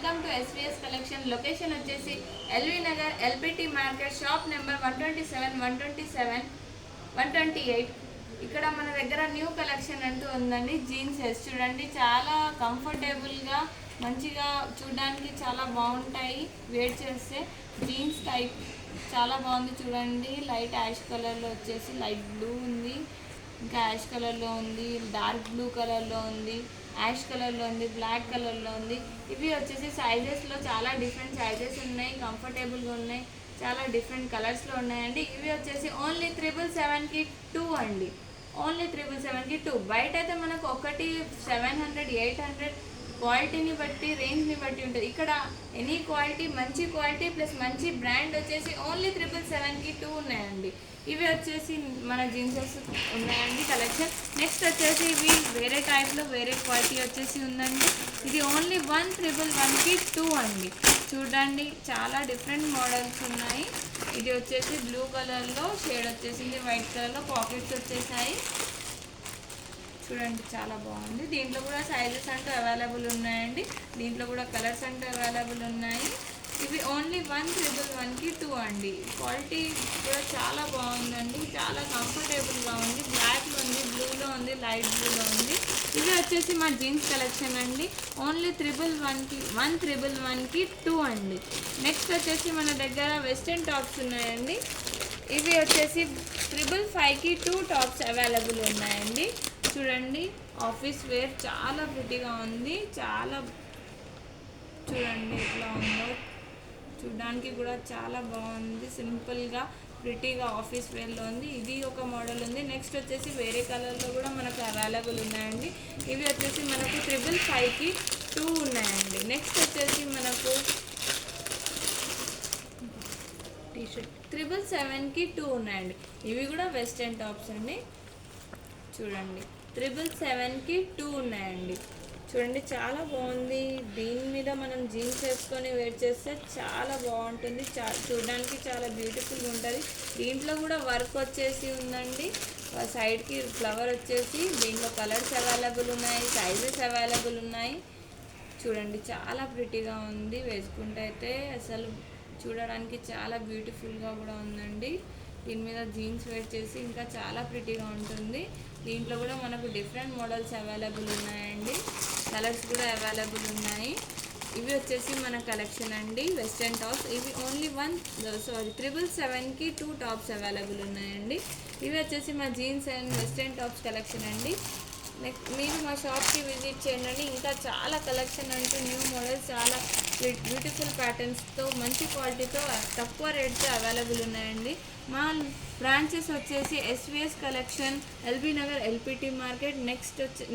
Welcome to SVS collection. Location వచ్చేసి LV Nagar LPT market, shop number 127, 127, 128. ఇక్కడ మన దగ్గర న్యూ కలెక్షన్ అంటూ ఉందండి. జీన్స్ చూడండి, చాలా కంఫర్టబుల్గా మంచిగా చూడడానికి చాలా బాగుంటాయి. వేర్ చేస్తే జీన్స్ టైప్ చాలా బాగుంది చూడండి. లైట్ యాష్ కలర్లో వచ్చేసి లైట్ బ్లూ ఉంది, ఇంకా యాష్ కలర్లో ఉంది, డార్క్ బ్లూ కలర్లో ఉంది, యాష్ కలర్లో ఉంది, బ్లాక్ కలర్లో ఉంది. ఇవి వచ్చేసి సైజెస్లో చాలా డిఫరెంట్ సైజెస్ ఉన్నాయి, కంఫర్టబుల్గా ఉన్నాయి, చాలా డిఫరెంట్ కలర్స్లో ఉన్నాయండి. ఇవి వచ్చేసి ఓన్లీ 777కి 2 అండి. ఓన్లీ 777కి 2. బయట అయితే మనకు ఒకటి 700, 800 క్వాలిటీని బట్టి, రేంజ్ని బట్టి ఉంటుంది. ఇక్కడ ఎనీ క్వాలిటీ, మంచి క్వాలిటీ ప్లస్ మంచి బ్రాండ్ వచ్చేసి ఓన్లీ 777కి 2 ఉన్నాయండి. ఇవి వచ్చేసి మన జీన్సెస్ ఉన్నాయండి కలెక్షన్. నెక్స్ట్ వచ్చేసి ఇవి వేరే టైప్లో వేరే క్వాలిటీ వచ్చేసి ఉందండి. ఇది ఓన్లీ 111కి 2 అండి. చూడండి, చాలా డిఫరెంట్ మోడల్స్ ఉన్నాయి. ఇది వచ్చేసి బ్లూ కలర్లో షేడ్ వచ్చేసింది, వైట్ కలర్లో పాకెట్స్ వచ్చేసాయి. చూడండి, చాలా బాగుంది. దీంట్లో కూడా సైజెస్ అంటూ అవైలబుల్ ఉన్నాయండి. దీంట్లో కూడా కలర్స్ అంటూ అవైలబుల్ ఉన్నాయి. ఇవి ఓన్లీ 111కి 2 అండి. క్వాలిటీ కూడా చాలా బాగుందండి, చాలా కంఫర్టబుల్గా ఉంది. బ్లాక్లో ఉంది, బ్లూలో ఉంది, లైట్ బ్లూలో ఉంది. ఇవి వచ్చేసి మా జీన్స్ కలెక్షన్ అండి. ఓన్లీ 111కి 2 అండి. నెక్స్ట్ వచ్చేసి మన దగ్గర వెస్ట్రన్ టాప్స్ ఉన్నాయండి. ఇవి వచ్చేసి 555కి 2 టాప్స్ అవైలబుల్ ఉన్నాయండి. చూడండి, ఆఫీస్ వేర్ చాలా ప్రిటీగా ఉంది. చాలా చూడండి ఎట్లా ఉందో, చూడడానికి కూడా చాలా బాగుంది. సింపుల్గా ప్రిటీగా ఆఫీస్ వేర్లో ఉంది. ఇది ఒక మోడల్ ఉంది. నెక్స్ట్ వచ్చేసి వేరే కలర్లో కూడా మనకు అవైలబుల్ ఉన్నాయండి. ఇవి వచ్చేసి మనకు 555కి 2 ఉన్నాయండి. నెక్స్ట్ వచ్చేసి మనకు టీషర్ట్ 777కి 2 ఉన్నాయండి. ఇవి కూడా వెస్ట్రన్ టాప్స్ అండి. చూడండి, 777కి 2 ఉన్నాయండి. చూడండి, చాలా బాగుంది. దీని మీద మనం జీన్స్ వేసుకొని వేర్ చేస్తే చాలా బాగుంటుంది. చూడడానికి చాలా బ్యూటిఫుల్గా ఉంటుంది. దీంట్లో కూడా వర్క్ వచ్చేసి ఉందండి. సైడ్కి ఫ్లవర్ వచ్చేసి, దీంట్లో కలర్స్ అవైలబుల్ ఉన్నాయి, సైజెస్ అవైలబుల్ ఉన్నాయి. చూడండి, చాలా ప్రిటీగా ఉంది. వేసుకుంటే అయితే అసలు చూడడానికి చాలా బ్యూటిఫుల్గా కూడా ఉందండి. దీని మీద జీన్స్ వేర్ చేసి ఇంకా చాలా ప్రిటీగా ఉంటుంది. దీంట్లో కూడా మనకు డిఫరెంట్ మోడల్స్ అవైలబుల్ ఉన్నాయండి. కలర్స్ కూడా అవైలబుల్ ఉన్నాయి. ఇవి వచ్చేసి మన కలెక్షన్ అండి, వెస్ట్రన్ టాప్స్. ఇవి ఓన్లీ 777కి 2 టాప్స్ అవైలబుల్ ఉన్నాయండి. ఇవి వచ్చేసి మా jeans and western tops collection అండి. నెక్స్ట్ మీరు మా షాప్కి విజిట్ చేయండి. ఇంకా చాలా కలెక్షన్ అంటూ న్యూ మోడల్స్, చాలా బ్యూటిఫుల్ ప్యాటర్న్స్తో, మంచి క్వాలిటీతో, తక్కువ రేట్తో అవైలబుల్ ఉన్నాయండి. మా బ్రాంచెస్ వచ్చేసి SVS collection, LB Nagar LPT market.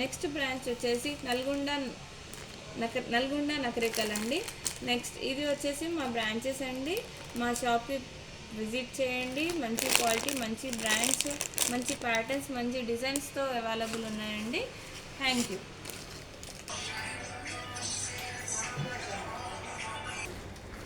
Next branch వచ్చేసి నల్గొండ నకరేకల్ అండి. నెక్స్ట్ ఇది వచ్చేసి మా బ్రాంచెస్ అండి. మా షాప్కి విజిట్ చేయండి. మంచి క్వాలిటీ, మంచి బ్రాండ్స్, మంచి ప్యాటర్న్స్, మంచి డిజైన్స్తో అవైలబుల్ ఉన్నాయండి. Thank you.